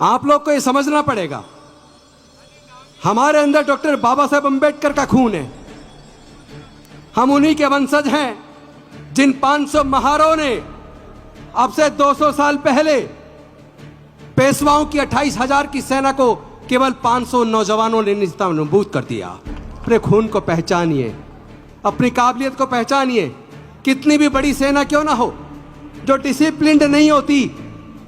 आप लोग को ये समझना पड़ेगा, हमारे अंदर डॉक्टर बाबा साहेब अंबेडकर का खून है। हम उन्हीं के वंशज हैं जिन 500 महारों ने अब से 200 साल पहले पेशवाओं की 28,000 की सेना को केवल 500 नौजवानों ने निस्तानाबूद कर दिया। अपने खून को पहचानिए, अपनी काबिलियत को पहचानिए। कितनी भी बड़ी सेना क्यों ना हो, जो डिसिप्लिन्ड नहीं होती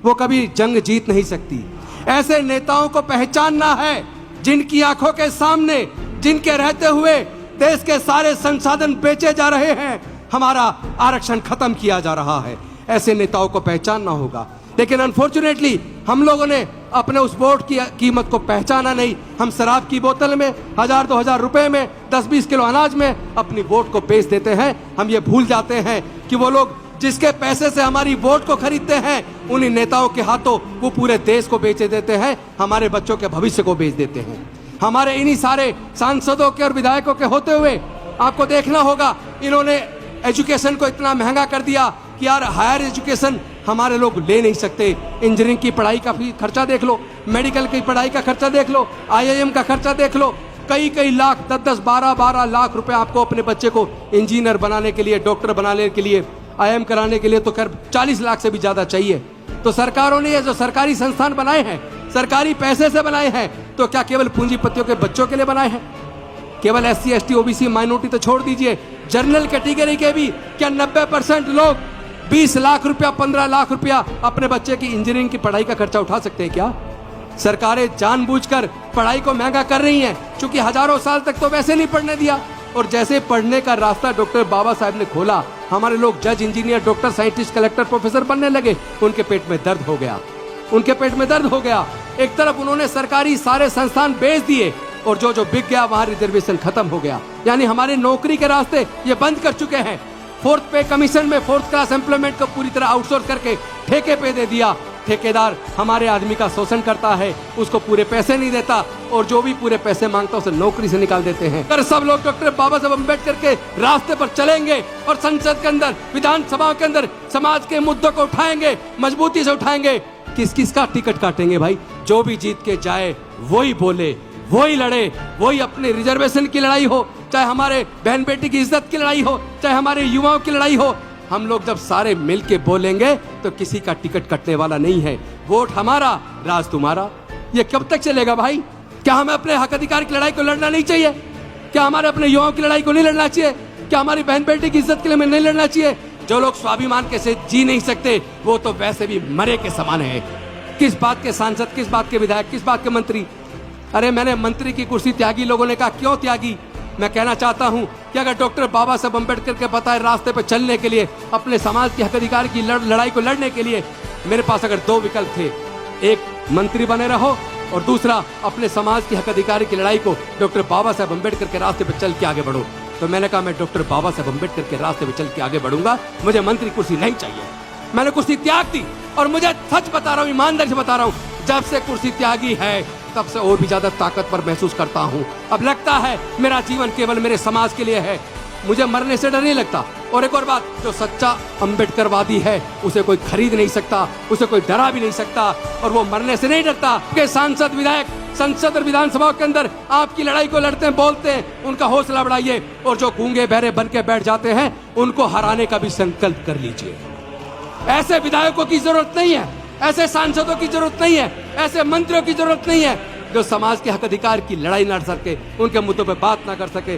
वो कभी जंग जीत नहीं सकती। ऐसे नेताओं को पहचानना है जिनकी आंखों के सामने, जिनके रहते हुए देश के सारे संसाधन बेचे जा रहे हैं, हमारा आरक्षण खत्म किया जा रहा है। ऐसे नेताओं को पहचानना होगा। लेकिन अनफॉर्चुनेटली हम लोगों ने अपने उस वोट की कीमत को पहचाना नहीं। हम शराब की बोतल में 1,000-2,000 रुपए में 10-20 किलो अनाज में अपनी वोट को बेच देते हैं। हम ये भूल जाते हैं कि वो लोग जिसके पैसे से हमारी वोट को खरीदते हैं, उन्हीं नेताओं के हाथों वो पूरे देश को बेचे देते हैं, हमारे बच्चों के भविष्य को बेच देते हैं। हमारे इन्हीं सारे सांसदों के और विधायकों के होते हुए आपको देखना होगा, इन्होंने एजुकेशन को इतना महंगा कर दिया कि यार हायर एजुकेशन हमारे लोग ले नहीं सकते। इंजीनियरिंग की पढ़ाई का खर्चा देख लो, मेडिकल की पढ़ाई का खर्चा देख लो, IIM का खर्चा देख लो। कई लाख, 10-10, 12-12 लाख रुपए आपको अपने बच्चे को इंजीनियर बनाने के लिए, डॉक्टर बनाने के लिए, IIM कराने के लिए तो कर 40 लाख से भी ज्यादा चाहिए। तो सरकारों ने ये जो सरकारी संस्थान बनाए हैं, सरकारी पैसे से बनाए हैं, तो क्या केवल पूंजीपतियों के बच्चों के लिए बनाए हैं? केवल SC, ST, OBC, माइनॉरिटी तो छोड़ दीजिए, जनरल कैटेगरी के भी क्या 90% लोग 20 लाख रुपया, 15 लाख रुपया अपने बच्चे की इंजीनियरिंग की पढ़ाई का खर्चा उठा सकते हैं क्या? सरकारें जानबूझकर पढ़ाई को महंगा कर रही हैं, क्योंकि हजारों साल तक तो वैसे नहीं पढ़ने दिया। और जैसे पढ़ने का रास्ता डॉक्टर बाबा साहब ने खोला, हमारे लोग जज, engineer, doctor, scientist, collector, professor बनने लगे। उनके पेट में दर्द हो गया, उनके पेट में दर्द हो गया। एक तरफ उन्होंने सरकारी सारे संस्थान बेच दिए और जो बिक गया वहां रिजर्वेशन खत्म हो गया। यानी हमारे नौकरी के रास्ते ये बंद कर चुके हैं। 4th पे कमीशन में 4th क्लास एम्प्लॉयमेंट को पूरी तरह आउटसोर्स करके ठेके पे दे दिया। ठेकेदार हमारे आदमी का शोषण करता है, उसको पूरे पैसे नहीं देता और जो भी पूरे पैसे मांगता है उसे नौकरी से निकाल देते हैं। अगर सब लोग डॉक्टर बाबा साहब अम्बेडकर के रास्ते पर चलेंगे और संसद के अंदर, विधानसभा के अंदर समाज के मुद्दों को उठाएंगे, मजबूती से उठाएंगे, किस किस का टिकट काटेंगे भाई? जो भी जीत के जाए वही बोले, वही लड़े, वही अपने रिजर्वेशन की लड़ाई हो, चाहे हमारे बहन बेटी की इज्जत की लड़ाई हो, चाहे हमारे युवाओं की लड़ाई हो। हम लोग जब सारे मिलके बोलेंगे तो किसी का टिकट कटने वाला नहीं है। वोट हमारा, राज तुम्हारा। ये कब तक चलेगा भाई? क्या हमें अपने हक अधिकार की लड़ाई को लड़ना नहीं चाहिए? क्या हमारे अपने युवाओं की लड़ाई को नहीं लड़ना चाहिए? क्या हमारी बहन बेटी की इज्जत के लिए नहीं लड़ना चाहिए? जो लोग स्वाभिमान के से जी नहीं सकते वो तो वैसे भी मरे के समान है। किस बात के सांसद, किस बात के विधायक, किस बात के मंत्री? अरे मैंने मंत्री की कुर्सी त्यागी, लोगों ने कहा क्यों त्यागी? मैं कहना चाहता हूं कि अगर डॉक्टर बाबा साहब अम्बेडकर के बताए रास्ते पर चलने के लिए, अपने समाज के हक अधिकार की लड़ाई को लड़ने के लिए मेरे पास अगर 2 विकल्प थे, एक मंत्री बने रहो और दूसरा अपने समाज की हक अधिकार की लड़ाई को डॉक्टर बाबा साहब अम्बेडकर के रास्ते पर चल के आगे बढ़ो, तो मैंने कहा मैं डॉक्टर बाबा साहब अम्बेडकर के रास्ते पर चल के आगे बढ़ूंगा। मुझे मंत्री कुर्सी नहीं चाहिए। मैंने कुर्सी त्याग दी और मुझे सच बता रहा हूं, ईमानदारी से बता रहा हूं, जब से कुर्सी त्यागी है तब से और भी ज्यादा ताकतवर महसूस करता हूं। अब लगता है मेरा जीवन केवल मेरे समाज के लिए है, मुझे मरने से डर नहीं लगता। और एक और बात, जो सच्चा अम्बेडकरवादी है उसे कोई खरीद नहीं सकता, उसे कोई डरा भी नहीं सकता और वो मरने से नहीं डरता। के सांसद, विधायक संसद और विधानसभा के अंदर आपकी लड़ाई को लड़ते हैं, बोलते हैं, उनका हौसला बढ़ाइए और जो गूंगे बहरे बन के बैठ जाते हैं उनको हराने का भी संकल्प कर लीजिए। ऐसे विधायकों की जरूरत नहीं है, ऐसे सांसदों की जरूरत नहीं है, ऐसे मंत्रियों की जरूरत नहीं है जो समाज के हक अधिकार की लड़ाई लड़ सके, उनके मुद्दों पर बात ना कर सके।